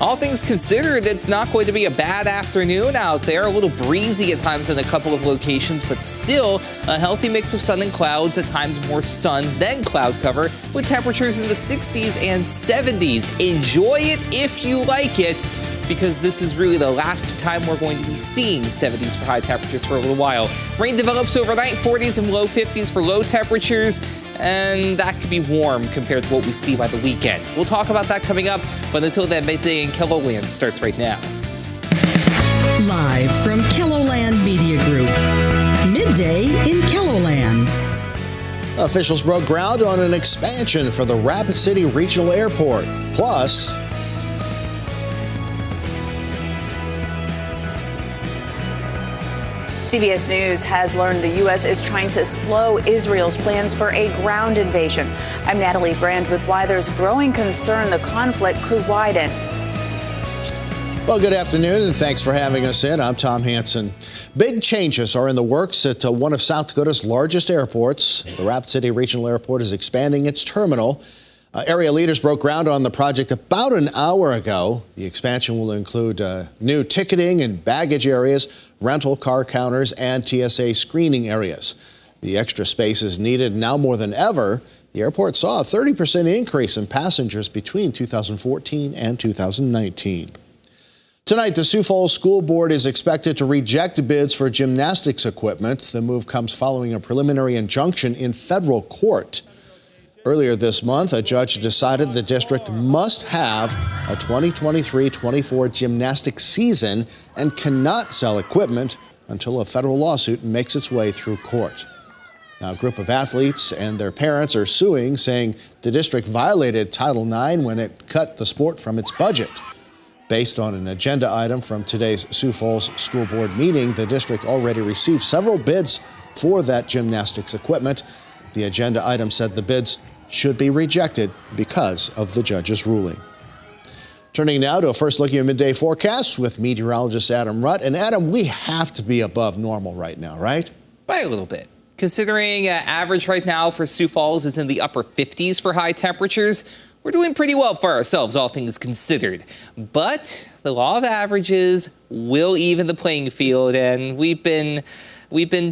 all things considered, it's not going to be a bad afternoon out there. A little breezy at times in a couple of locations, but still a healthy mix of sun and clouds, at times more sun than cloud cover, with temperatures in the 60s and 70s. Enjoy it if you like it, because this is really the last time we're going to be seeing 70s for high temperatures for a little while. Rain develops overnight, 40s and low 50s for low temperatures, and that could be warm compared to what we see by the weekend. We'll talk about that coming up, but until then, Midday in KELOLAND starts right now. Live from KELOLAND Media Group, Midday in KELOLAND. Officials broke ground on an expansion for the Rapid City Regional Airport. Plus, CBS News has learned the U.S. is trying to slow Israel's plans for a ground invasion. I'm Natalie Brand with why there's growing concern the conflict could widen. well, good afternoon, and thanks for having us in. I'm Tom Hansen. Big changes are in the works at one of South Dakota's largest airports. The Rapid City Regional Airport is expanding its terminal. Area leaders broke ground on the project about an hour ago. The expansion will include new ticketing and baggage areas, rental car counters, and TSA screening areas. The extra space is needed now more than ever. The airport saw a 30% increase in passengers between 2014 and 2019. Tonight, the Sioux Falls School Board is expected to reject bids for gymnastics equipment. The move comes following a preliminary injunction in federal court. Earlier this month, a judge decided the district must have a 2023-24 gymnastics season and cannot sell equipment until a federal lawsuit makes its way through court. Now, a group of athletes and their parents are suing, saying the district violated Title IX when it cut the sport from its budget. Based on an agenda item from today's Sioux Falls School Board meeting, the district already received several bids for that gymnastics equipment. The agenda item said the bids should be rejected because of the judge's ruling. Turning now to a first look at your midday forecast with meteorologist Adam Rutt. And Adam, we have to be above normal right now, right? By a little bit. Considering average right now for Sioux Falls is in the upper 50s for high temperatures, we're doing pretty well for ourselves, all things considered. But the law of averages will even the playing field, and we've been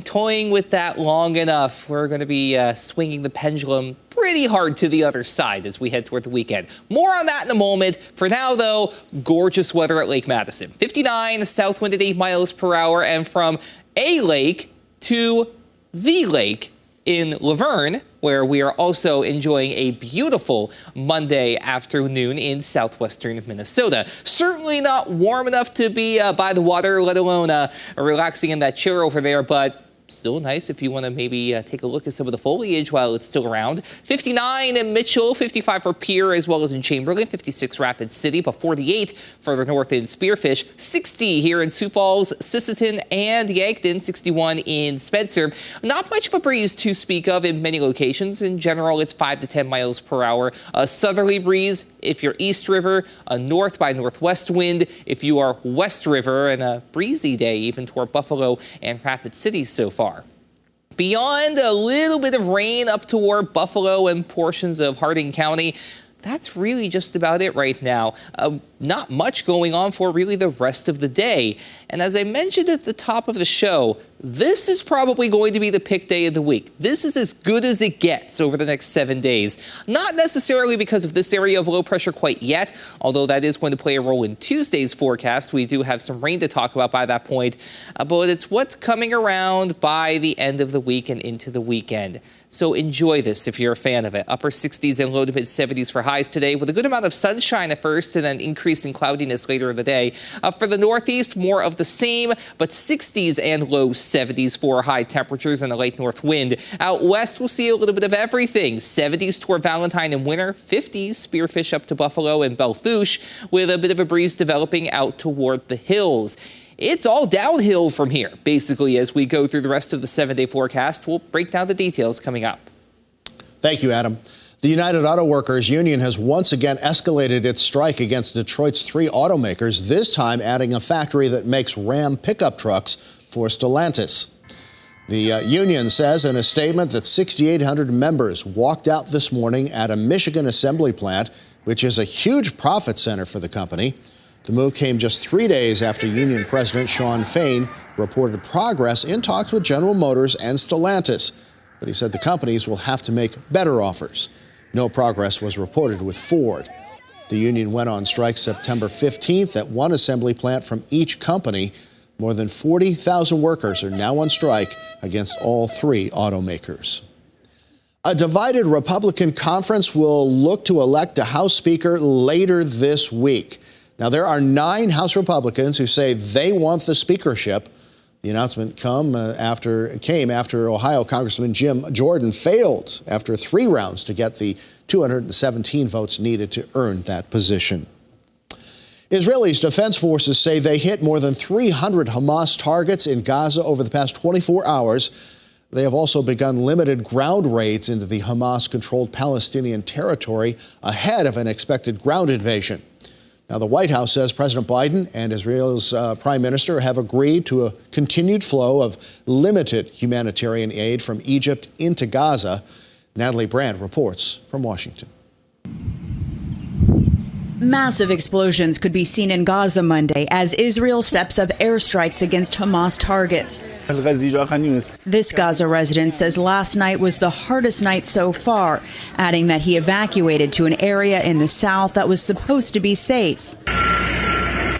toying with that long enough. We're going to be swinging the pendulum pretty hard to the other side as we head toward the weekend. More on that in a moment. For now, though, gorgeous weather at Lake Madison. 59, south wind at 8 miles per hour, and from a lake to the lake in Laverne, where we are also enjoying a beautiful Monday afternoon in southwestern Minnesota. Certainly not warm enough to be by the water, let alone relaxing in that chair over there, but still nice if you want to maybe take a look at some of the foliage while it's still around. 59 in Mitchell, 55 for Pierre, as well as in Chamberlain, 56 Rapid City, but 48 further north in Spearfish, 60 here in Sioux Falls, Sisseton, and Yankton, 61 in Spencer. Not much of a breeze to speak of in many locations. In general, it's 5 to 10 miles per hour. A southerly breeze if you're East River, a north by northwest wind if you are West River, and a breezy day even toward Buffalo and Rapid City so far. Beyond a little bit of rain up toward Buffalo and portions of Hardin County, that's really just about it right now. Not much going on for really the rest of the day. And as I mentioned at the top of the show, this is probably going to be the pick day of the week. This is as good as it gets over the next 7 days. Not necessarily because of this area of low pressure quite yet, although that is going to play a role in Tuesday's forecast. We do have some rain to talk about by that point, but it's what's coming around by the end of the week and into the weekend. So enjoy this if you're a fan of it. Upper 60s and low to mid 70s for highs today, with a good amount of sunshine at first and then increasing cloudiness later in the day. For the Northeast, more of the same, but 60s and low 70s for high temperatures and a light north wind. Out west, we'll see a little bit of everything. 70s toward Valentine and Winter, 50s Spearfish up to Buffalo and Belle Fourche, with a bit of a breeze developing out toward the hills. It's all downhill from here, basically, as we go through the rest of the 7-day forecast. We'll break down the details coming up. Thank you, Adam. The United Auto Workers Union has once again escalated its strike against Detroit's 3 automakers, this time adding a factory that makes Ram pickup trucks for Stellantis. The union says in a statement that 6,800 members walked out this morning at a Michigan assembly plant, which is a huge profit center for the company. The move came just 3 days after union president Shawn Fain reported progress in talks with General Motors and Stellantis, but he said the companies will have to make better offers. No progress was reported with Ford. The union went on strike September 15th at one assembly plant from each company. More than 40,000 workers are now on strike against all three automakers. A divided Republican conference will look to elect a House Speaker later this week. Now, there are 9 House Republicans who say they want the speakership. The announcement came after Ohio Congressman Jim Jordan failed after 3 rounds to get the 217 votes needed to earn that position. Israeli's defense forces say they hit more than 300 Hamas targets in Gaza over the past 24 hours. They have also begun limited ground raids into the Hamas-controlled Palestinian territory ahead of an expected ground invasion. Now, the White House says President Biden and Israel's Prime Minister have agreed to a continued flow of limited humanitarian aid from Egypt into Gaza. Natalie Brand reports from Washington. Massive explosions could be seen in Gaza Monday as Israel steps up airstrikes against Hamas targets. This Gaza resident says last night was the hardest night so far, adding that he evacuated to an area in the south that was supposed to be safe.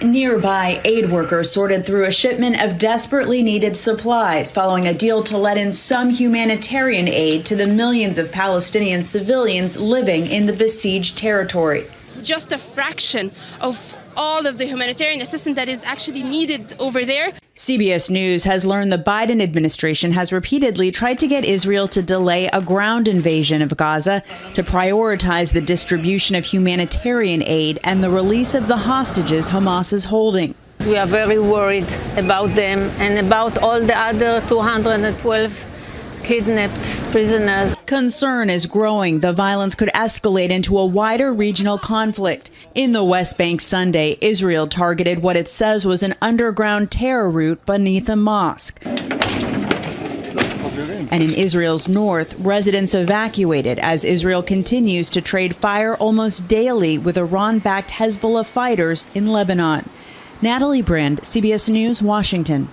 Nearby, aid workers sorted through a shipment of desperately needed supplies following a deal to let in some humanitarian aid to the millions of Palestinian civilians living in the besieged territory. It's just a fraction of all of the humanitarian assistance that is actually needed over there. CBS News has learned the Biden administration has repeatedly tried to get Israel to delay a ground invasion of Gaza to prioritize the distribution of humanitarian aid and the release of the hostages Hamas is holding. We are very worried about them and about all the other 212 kidnapped prisoners. Concern is growing. The violence could escalate into a wider regional conflict. In the West Bank Sunday, Israel targeted what it says was an underground terror route beneath a mosque. And in Israel's north, residents evacuated as Israel continues to trade fire almost daily with Iran-backed Hezbollah fighters in Lebanon. Natalie Brand, CBS News, Washington.